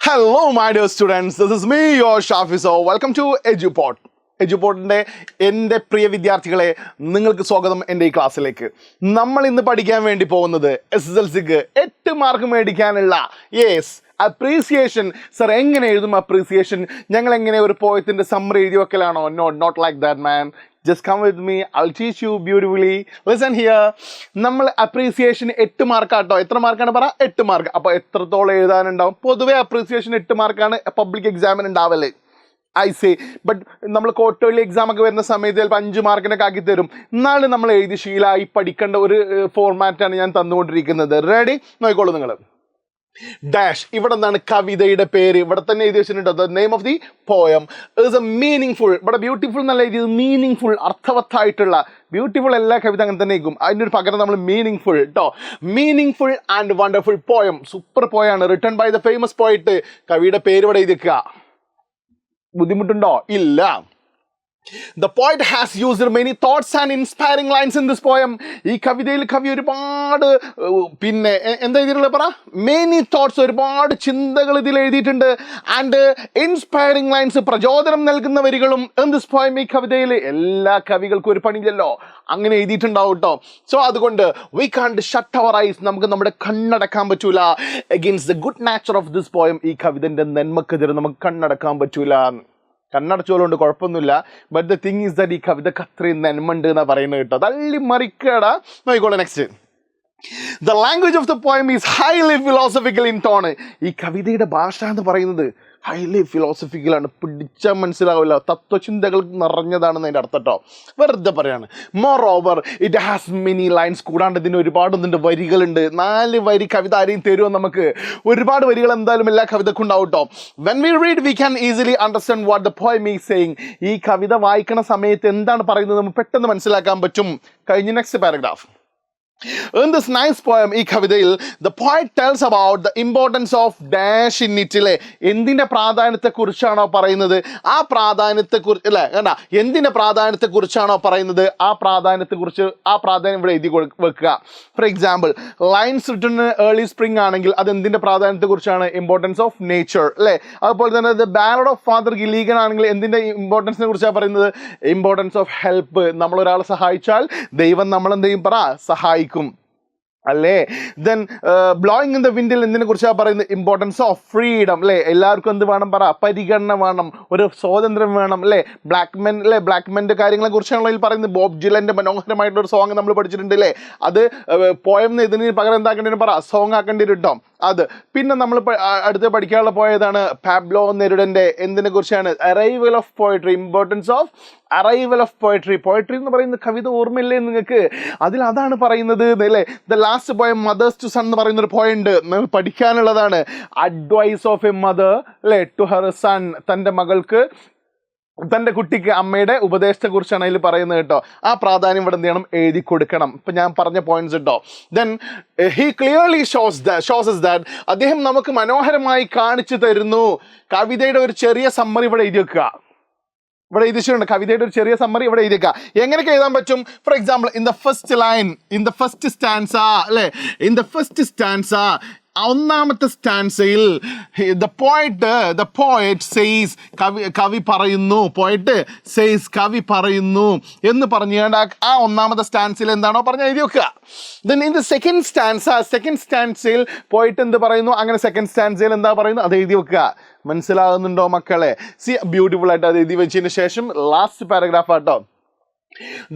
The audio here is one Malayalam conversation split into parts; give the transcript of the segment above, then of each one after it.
Hello, my dear students. This is me, your Shafi. So, welcome to EduPod. എജുപോർട്ടിൻ്റെ എൻ്റെ പ്രിയ വിദ്യാർത്ഥികളെ നിങ്ങൾക്ക് സ്വാഗതം എൻ്റെ ഈ ക്ലാസ്സിലേക്ക്. നമ്മൾ ഇന്ന് പഠിക്കാൻ വേണ്ടി പോകുന്നത് SSLCക്ക് 8 മാർക്ക് മേടിക്കാനുള്ള അപ്രീസിയേഷൻ. സർ എങ്ങനെ എഴുതും അപ്രീസിയേഷൻ? ഞങ്ങൾ എങ്ങനെ ഒരു പോയത്തിൻ്റെ സമ്മറി എഴുതി വെക്കലാണോ? Not like that man. Just come with me, I will teach you beautifully. Listen here. നമ്മൾ അപ്രീസിയേഷൻ 8 മാർക്കാട്ടോ. എത്ര മാർക്കാണ് പറ? 8 മാർക്ക്. അപ്പോൾ എത്രത്തോളം എഴുതാനുണ്ടാവും? പൊതുവെ അപ്രീസിയേഷൻ 8 മാർക്കാണ് പബ്ലിക് എക്സാമിന് ഉണ്ടാവല്. ഐ സേ ബട്ട് നമ്മൾ ക്വാർട്ടർലി എക്സാം ഒക്കെ വരുന്ന സമയത്ത് ചിലപ്പോൾ 5 മാർക്കിനൊക്കെ ആക്കി തരും. എന്നാലും നമ്മൾ എഴുതി ശീലമായി പഠിക്കേണ്ട ഒരു ഫോർമാറ്റാണ് ഞാൻ തന്നുകൊണ്ടിരിക്കുന്നത്. റെഡി? നോക്കിക്കോളൂ നിങ്ങൾ. ഡാഷ്. ഇവിടെ എന്താണ്? കവിതയുടെ പേര് ഇവിടെ തന്നെ എഴുതി വെച്ചിട്ടുണ്ട്. The name of the poem is A meaning full. ഇവിടെ ബ്യൂട്ടിഫുൾ എന്നല്ല എഴുതിയത്, മീനിങ് ഫുൾ, അർത്ഥവത്തായിട്ടുള്ള. ബ്യൂട്ടിഫുൾ എല്ലാ കവിത അങ്ങനെ തന്നെ ആയിരിക്കും, അതിൻ്റെ ഒരു പകരം നമ്മൾ മീനിങ് ഫുൾ കേട്ടോ. Meaning full and wonderful poem. Super പോയാണ്, റിട്ടൺ ബൈ ദ ഫേമസ് പോയിറ്റ്. കവിയുടെ പേര് ഇവിടെ എഴുതി വെക്കുക. ബുദ്ധിമുട്ടുണ്ടോ? ഇല്ല. The poet has used many thoughts and inspiring lines in this poem. ഈ കവിതയിൽ കവി ഒരുപാട് പിന്നെ എന്താ എഴുതിയിട്ടുള്ളത് പറ? മെനി തോട്ട്സ്, ഒരുപാട് ചിന്തകൾ ഇതിൽ എഴുതിയിട്ടുണ്ട്. ആൻഡ് ഇൻസ്പയറിംഗ് ലൈൻസ്, പ്രചോദനം നൽകുന്ന വരികളും in this poem. ഈ കവിതയിൽ എല്ലാ കവികൾക്കും ഒരു പണിയില്ലല്ലോ, അങ്ങനെ എഴുതിയിട്ടുണ്ടാവും കേട്ടോ. സോ അതുകൊണ്ട് we can't shut our eyes, നമുക്ക് നമ്മുടെ കണ്ണടക്കാൻ പറ്റൂല against the good nature of this poem. ഈ കവിതന്റെ നന്മക്കെതിരെ നമുക്ക് കണ്ണടക്കാൻ പറ്റൂല. കണ്ണടച്ചോളുകൊണ്ട് കുഴപ്പമൊന്നുമില്ല. But the thing is that ഈ കവിതക്ക് അത്രയും നന്മണ്ട് എന്നാണ് പറയുന്നത് കേട്ടോ. തള്ളി മറിക്കടാ. നോക്കിക്കോളൂ next. The language of the poem is highly philosophical in tone. ഈ കവിതയുടെ ഭാഷ എന്ന് പറയുന്നത് ഹൈലി ഫിലോസഫിക്കലാണ്. പിടിച്ചാൽ മനസ്സിലാവില്ല, തത്വചിന്തകൾ നിറഞ്ഞതാണെന്ന് അതിൻ്റെ അർത്ഥം കേട്ടോ. വെറുതെ പറയാണ്. More over it has many lines. കൂടാണ്ട് ഇതിന് ഒരുപാട് ഇതിൻ്റെ വരികളുണ്ട്. 4 വരി കവിത ആരെയും തരുമോ നമുക്ക്? ഒരുപാട് വരികൾ എന്തായാലും എല്ലാ കവിതക്കും ഉണ്ടാവും കേട്ടോ. When we read we can easily understand what the poem is saying. ഈ കവിത വായിക്കണ സമയത്ത് എന്താണ് പറയുന്നത് നമുക്ക് പെട്ടെന്ന് മനസ്സിലാക്കാൻ പറ്റും. കഴിഞ്ഞ next paragraph. In this nice poem, ഈ കവിതയിൽ the poet tells about the importance of dash in it. എന്തിൻ്റെ പ്രാധാന്യത്തെ കുറിച്ചാണോ പറയുന്നത്? ആ പ്രാധാന്യത്തെക്കുറിച്ച് അല്ലേ കണ്ട, എന്തിൻ്റെ പ്രാധാന്യത്തെ കുറിച്ചാണോ പറയുന്നത് ആ പ്രാധാന്യം ഇവിടെ എഴുതി വെക്കുക. For example, lines written early spring ആണെങ്കിൽ അത് എന്തിൻ്റെ പ്രാധാന്യത്തെ കുറിച്ചാണ്? ഇമ്പോർട്ടൻസ് ഓഫ് നേച്ചർ അല്ലേ. അതുപോലെ തന്നെ the ballad of Father Gilligan ആണെങ്കിൽ എന്തിൻ്റെ ഇമ്പോർട്ടൻസിനെ കുറിച്ചാണ് പറയുന്നത്? Importance of help. നമ്മളൊരാളെ സഹായിച്ചാൽ ദൈവം നമ്മളെന്ത് ചെയ്യും പറ? സഹായിക്കും അല്ലേ. ദെൻ ബ്ലോയിങ് ഇൻ ദ വിൻഡിൽ എന്തിനെ കുറിച്ചാണ് പറയുന്നത്? ഇമ്പോർട്ടൻസ് ഓഫ് ഫ്രീഡം അല്ലേ. എല്ലാവർക്കും എന്ത് വേണം പറ? പരിഗണന വേണം, ഒരു സ്വാതന്ത്ര്യം വേണം അല്ലേ. ബ്ലാക്ക്മെൻ്റെ കാര്യങ്ങളെ കുറിച്ചാണല്ലോ ഇതിൽ പറയുന്നത്. ബോബ് ജിലൻ്റെ മനോഹരമായിട്ടൊരു സോങ് നമ്മൾ പഠിച്ചിട്ടുണ്ട് അല്ലേ. അത് പോയം ഇതിന് പകരം എന്താക്കേണ്ടി പറ? സോങ് ആക്കേണ്ടി വരും കേട്ടോ. അത് പിന്നെ നമ്മൾ അടുത്ത് പഠിക്കാനുള്ള പോയതാണ് പാബ്ലോ നെരുഡൻ്റെ എന്തിനെ കുറിച്ചാണ്? Arrival of poetry. Importance of arrival of poetry. Poetry എന്ന് പറയുന്ന കവിത ഓർമ്മയില്ലേ നിങ്ങൾക്ക്? അതിൽ അതാണ് പറയുന്നത് അല്ലേ. The last poem mother's to son എന്ന് പറയുന്നൊരു പോയം ഉണ്ട്, നിങ്ങൾ പഠിക്കാനുള്ളതാണ്. അഡ്വൈസ് ഓഫ് എ മദർ അല്ലേ ടു ഹെർ സൺ. തൻ്റെ കുട്ടിക്ക് അമ്മയുടെ ഉപദേശത്തെ കുറിച്ചാണ് അതിൽ പറയുന്നത് കേട്ടോ. ആ പ്രാധാന്യം ഇവിടെ എന്ത് ചെയ്യണം? എഴുതി കൊടുക്കണം. ഇപ്പം ഞാൻ പറഞ്ഞ പോയിന്റ്സ് കേട്ടോ. Then he clearly shows that, അദ്ദേഹം നമുക്ക് മനോഹരമായി കാണിച്ചു തരുന്നു. കവിതയുടെ ഒരു ചെറിയ സമ്മറി ഇവിടെ എഴുതി വെക്കുക. ഇവിടെ എഴുതിച്ചിട്ടുണ്ട് കവിതയുടെ ഒരു ചെറിയ സമ്മറി ഇവിടെ എഴുതിയേക്കുക. എങ്ങനെയൊക്കെ എഴുതാൻ പറ്റും? For example, in the first line, in the first stanza അല്ലേ, ഇൻ ദ ഫസ്റ്റ് സ്റ്റാൻസ, ഒന്നാമത്തെ സ്റ്റാൻസയിൽ ദ പോയറ്റ് സെയ്സ്, കവി പറയുന്നു, പോയറ്റ് സെയ്സ് കവി പറയുന്നു എന്ന് പറഞ്ഞുകൊണ്ട് ആ ഒന്നാമത്തെ സ്റ്റാൻസയിൽ എന്താണോ പറഞ്ഞ് എഴുതി വെക്കുക. ദെൻ ഇൻ ദ സെക്കൻഡ് സ്റ്റാൻസയിൽ പോയറ്റ് എന്ത് പറയുന്നു, അങ്ങനെ സെക്കൻഡ് സ്റ്റാൻസയിൽ എന്താ പറയുന്നു അത് എഴുതി വെക്കുക. മനസ്സിലാകുന്നുണ്ടോ മക്കളെ? ബ്യൂട്ടിഫുൾ ആയിട്ട് അത് എഴുതി വെച്ചതിന് ശേഷം ലാസ്റ്റ് പാരഗ്രാഫ് ആട്ടോ.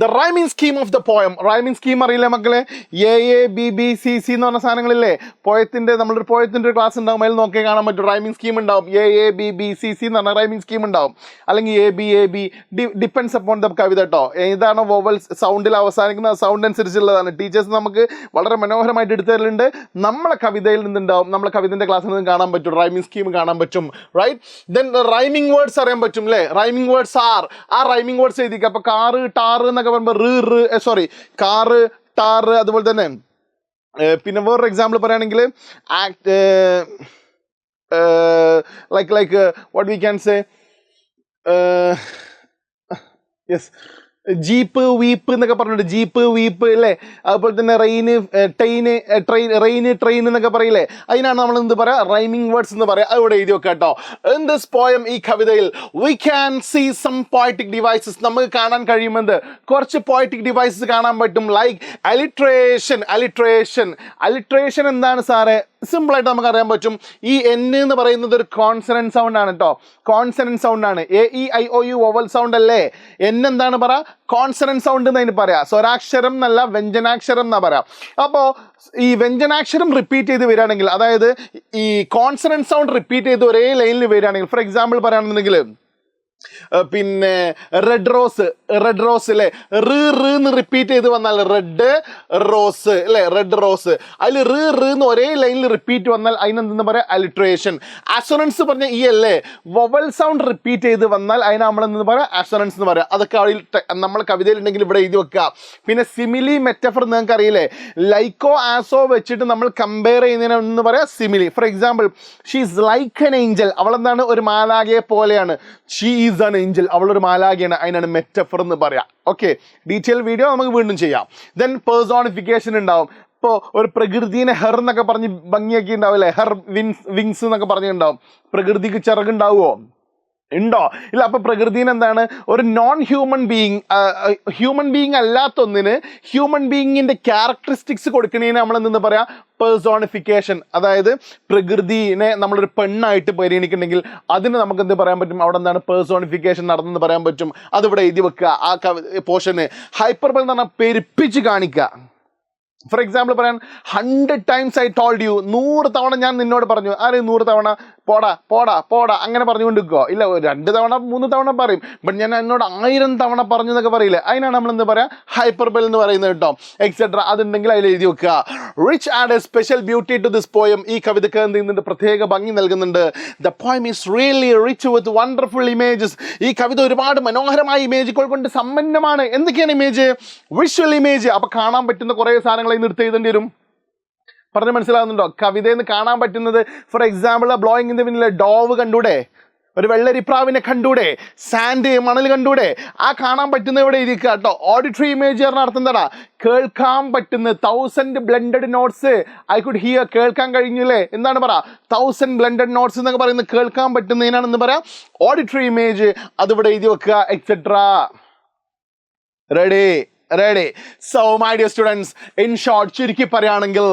The rhyming scheme of the poem. Rhyming scheme അറിയില്ലേ മക്കളെ? AABBCC എന്ന് പറഞ്ഞ സാധനങ്ങളില്ലേ. നമ്മളൊരു പോയത്തിൻ്റെ ഒരു ക്ലാസ് ഉണ്ടാവും, അതിൽ നോക്കി കാണാൻ പറ്റും. റൈമിംഗ് സ്കീം ഉണ്ടാവും. AABBCC എന്ന് പറഞ്ഞ റൈമിംഗ് സ്കീം ഉണ്ടാവും. അല്ലെങ്കിൽ ABAB, ഡിപ്പെൻഡ്സ് അപ്പോൺ ദ കവിത കേട്ടോ. ഏതാണോ വോവൽ സൗണ്ടിൽ അവസാനിക്കുന്ന സൗണ്ട് അനുസരിച്ചുള്ളതാണ്. ടീച്ചേഴ്സ് നമുക്ക് വളരെ മനോഹരമായിട്ട് എടുത്തു തരലുണ്ട്. നമ്മളെ കവിതയിൽ നിന്നുണ്ടാവും, നമ്മളെ കവിതൻ്റെ ക്ലാസ്സിൽ നിന്ന് കാണാൻ പറ്റും, റൈമിംഗ് സ്കീം കാണാൻ പറ്റും. റൈറ്റ്. ദെൻ റൈമിംഗ് വേർഡ്സ് അറിയാൻ പറ്റും അല്ലേ. റൈമിംഗ് വേർഡ്സ് ആ റൈമിംഗ് വേർഡ്സ് എഴുതിക്കുക. അപ്പോൾ കാറ് ടാറ് എന്നൊക്കെ പറയുമ്പോൾ കാറ് ടാറ്. അതുപോലെ തന്നെ പിന്നെ വേറൊരു എക്സാമ്പിൾ പറയുകയാണെങ്കിൽ like what we can say yes jeep വീപ്പ് എന്നൊക്കെ പറഞ്ഞിട്ട് ജീപ്പ് വീപ്പ് അല്ലേ, അതുപോലെ തന്നെ ട്രെയിൻ എന്നൊക്കെ പറയില്ലേ, അതിനാണ് നമ്മൾ എന്ത് പറയാ റൈമിംഗ് വേർഡ്സ് എന്ന് പറയാം. അവിടെ എഴുതി വെക്കാം കേട്ടോ. ഇൻ ദിസ് പോയം, ഈ കവിതയിൽ we can see some poetic devices, നമുക്ക് കാണാൻ കഴിയുമെന്ന് കുറച്ച് പോയറ്റിക് ഡിവൈസസ് കാണാൻ പറ്റും. ലൈക്ക് അലിട്രേഷൻ എന്താണ് സാറേ? സിമ്പിളായിട്ട് നമുക്ക് അറിയാൻ പറ്റും. ഈ എൻ എന്ന് പറയുന്നത് ഒരു കോൺസണന്റ് സൗണ്ട് ആണ് കേട്ടോ, കോൺസണന്റ് സൗണ്ട് ആണ്. AEIOU വവൽ സൗണ്ട് അല്ലേ. എൻ എന്താണ് പറ? കോൺസണന്റ് സൗണ്ട് എന്ന് അതിന് പറയാം. സ്വരാക്ഷരം എന്നല്ല, വ്യഞ്ജനാക്ഷരം എന്നാ പറയാം. അപ്പോൾ ഈ വ്യഞ്ജനാക്ഷരം റിപ്പീറ്റ് ചെയ്ത് വരികയാണെങ്കിൽ, അതായത് ഈ കോൺസണന്റ് സൗണ്ട് റിപ്പീറ്റ് ചെയ്ത് ഒരേ ലൈനിൽ വരികയാണെങ്കിൽ, ഫോർ എക്സാമ്പിൾ പറയുകയാണെന്നുണ്ടെങ്കിൽ പിന്നെ റെഡ് റോസ് അല്ലേ, എന്ന് റിപ്പീറ്റ് ചെയ്ത് വന്നാൽ റെഡ് റോസ് അല്ലേ, റെഡ് റോസ്. അതിൽ എന്ന് ഒരേ ലൈനിൽ റിപ്പീറ്റ് വന്നാൽ അതിനെന്തെന്ന് പറയാം? അലിട്രേഷൻ. അസൊണൻസ് പറഞ്ഞ ഈ അല്ലേ, വവൽ സൗണ്ട് റിപ്പീറ്റ് ചെയ്ത് വന്നാൽ അതിന് നമ്മൾ എന്തെന്ന് പറയാം? അസൊണൻസ് എന്ന് പറയാം. അതൊക്കെ അവിടെ നമ്മൾ കവിതയിലുണ്ടെങ്കിൽ ഇവിടെ എഴുതി വെക്കുക. പിന്നെ സിമിലി മെറ്റഫർ നിങ്ങൾക്ക് അറിയില്ലേ, ലൈക്കോ ആസോ വെച്ചിട്ട് നമ്മൾ കമ്പയർ ചെയ്യുന്നതിന് എന്ന് പറയാം simile. For example, she is like an angel, അവളെന്താണ്? ഒരു മാലാഖയെ പോലെയാണ്. ഷീ ഈസ് ആൻ ഏഞ്ചൽ, അവളൊരു മാലാഖയാണ്, അതിനാണ് മെറ്റഫർ എന്ന് പറയാം. ഓക്കെ, ഡീറ്റെയിൽ വീഡിയോ നമുക്ക് വീണ്ടും ചെയ്യാം. ദെൻ പേഴ്സോണിഫിക്കേഷൻ ഉണ്ടാവും. ഇപ്പോൾ ഒരു പ്രകൃതിനെ ഹെർ എന്നൊക്കെ പറഞ്ഞ് ഭംഗിയാക്കി ഉണ്ടാവില്ലേ, ഹെർ വിങ്സ് എന്നൊക്കെ പറഞ്ഞിട്ടുണ്ടാവും. പ്രകൃതിക്ക് ചിറകുണ്ടാവുമോ? ഉണ്ടോ? ഇല്ല. അപ്പൊ പ്രകൃതിന് എന്താണ്? ഒരു നോൺ ഹ്യൂമൻ ബീയിങ് അല്ലാത്ത ഒന്നിന് ഹ്യൂമൻ ബീയിങ്ങിന്റെ ക്യാരക്ടറിസ്റ്റിക്സ് കൊടുക്കുന്നതിന് നമ്മൾ എന്തെന്ന് പറയാം? പേഴ്സോണിഫിക്കേഷൻ. അതായത് പ്രകൃതിനെ നമ്മളൊരു പെണ്ണായിട്ട് പരിഗണിക്കുന്നുണ്ടെങ്കിൽ അതിന് നമുക്ക് എന്ത് പറയാൻ പറ്റും? അവിടെ എന്താണ്? പേഴ്സോണിഫിക്കേഷൻ നടന്നെന്ന് പറയാൻ പറ്റും. അതിവിടെ എഴുതി വെക്കുക. ആ പോർഷന് ഹൈപ്പർബോൾ എന്ന് പറഞ്ഞാൽ പെരുപ്പിച്ച് കാണിക്കുക. ഫോർ എക്സാമ്പിൾ പറയാൻ, 100 times I told you, 100 തവണ ഞാൻ നിന്നോട് പറഞ്ഞു. ആര് 100 തവണ? പോടാ അങ്ങനെ പറഞ്ഞുകൊണ്ടിരിക്കുക. ഇല്ല, 2 തവണ 3 തവണ പറയും. ബട്ട് ഞാൻ എന്നോട് 1000 തവണ പറഞ്ഞു എന്നൊക്കെ പറയില്ലേ, അതിനാണ് നമ്മൾ എന്ത് പറയാ? ഹൈപ്പർബൽ എന്ന് പറയുന്നത് കേട്ടോ. എക്സെട്ര. അതുണ്ടെങ്കിൽ അതിൽ എഴുതി വെക്കുക. Rich add a special beauty to this poem, ഈ കവിതക്ക് എന്ത് ചെയ്യുന്നുണ്ട്? പ്രത്യേക ഭംഗി നൽകുന്നുണ്ട്. The poem is really rich with wonderful images, ഈ കവിത ഒരുപാട് മനോഹരമായ ഇമേജുകൾ കൊണ്ട് സമ്പന്നമാണ്. എന്തൊക്കെയാണ് ഇമേജ്? Visual image. അപ്പൊ കാണാൻ പറ്റുന്ന കുറെ സാധനങ്ങൾ നിർത്തി എഴുതേണ്ടി വരും. പറഞ്ഞ് മനസ്സിലാകുന്നുണ്ടോ? കവിതയിൽ നിന്ന് കാണാൻ പറ്റുന്നത്, for example blowing in the വിൻഡിലെ ഡോവ് കണ്ടൂടെ, ഒരു വെള്ളരിപ്രാവിനെ കണ്ടൂടെ, സാൻഡ് മണൽ കണ്ടൂടെ, ആ കാണാൻ പറ്റുന്ന ഇവിടെ ഇരിക്കുക കേട്ടോ. ഓഡിറ്ററി ഇമേജ് പറഞ്ഞ അർത്ഥം എന്താ? കേൾക്കാൻ പറ്റുന്ന 1000 blended notes I could here, കേൾക്കാൻ കഴിഞ്ഞില്ലേ, എന്താണ് പറ? 1000 ബ്ലെൻഡഡ് നോട്ട്സ് എന്നൊക്കെ പറയുന്നത് കേൾക്കാൻ പറ്റുന്നതിനാണെന്ന് പറയാം ഓഡിറ്ററി ഇമേജ്. അതിവിടെ എഴുതി വെക്കുക. Etcetera. Ready. So my dear students, in short, ചുരുക്കി പറയുകയാണെങ്കിൽ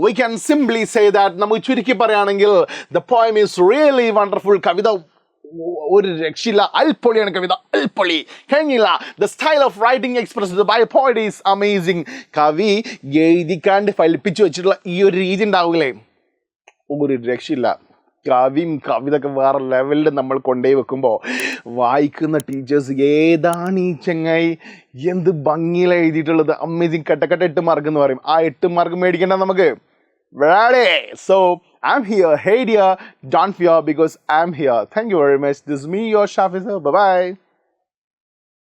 we can simply say that, നമുക്ക് ചുരുക്കി പറയുകയാണെങ്കിൽ the poem is really wonderful. കവിത ഒരു രക്ഷയില്ല, അൽപ്പൊളിയാണ് കവിത, അൽപ്പൊളി കഴിഞ്ഞില്ല. The style of writing expressed by poet is amazing. കവി എഴുതിക്കാണ്ട് ഫലിപ്പിച്ചു വെച്ചിട്ടുള്ള ഈ ഒരു രീതി ഉണ്ടാവില്ലേ, ഒരു രക്ഷയില്ല. കവിതൊക്കെ വേറെ ലെവലിൽ നമ്മൾ കൊണ്ടുപോയി വെക്കുമ്പോൾ വായിക്കുന്ന ടീച്ചേഴ്സ് ഏതാണ് ഈ ചെങ്ങായി, എന്ത് ഭംഗിയിലാണ് എഴുതിയിട്ടുള്ളത്, അമേസിങ്. 8 മാർക്ക് എന്ന് പറയും. ആ 8 മാർക്ക് മേടിക്കേണ്ട നമുക്ക്. So I'm here. Hey dear, don't fear because I'm here. Thank you very much. This is me, your Shafi sir. Bye bye.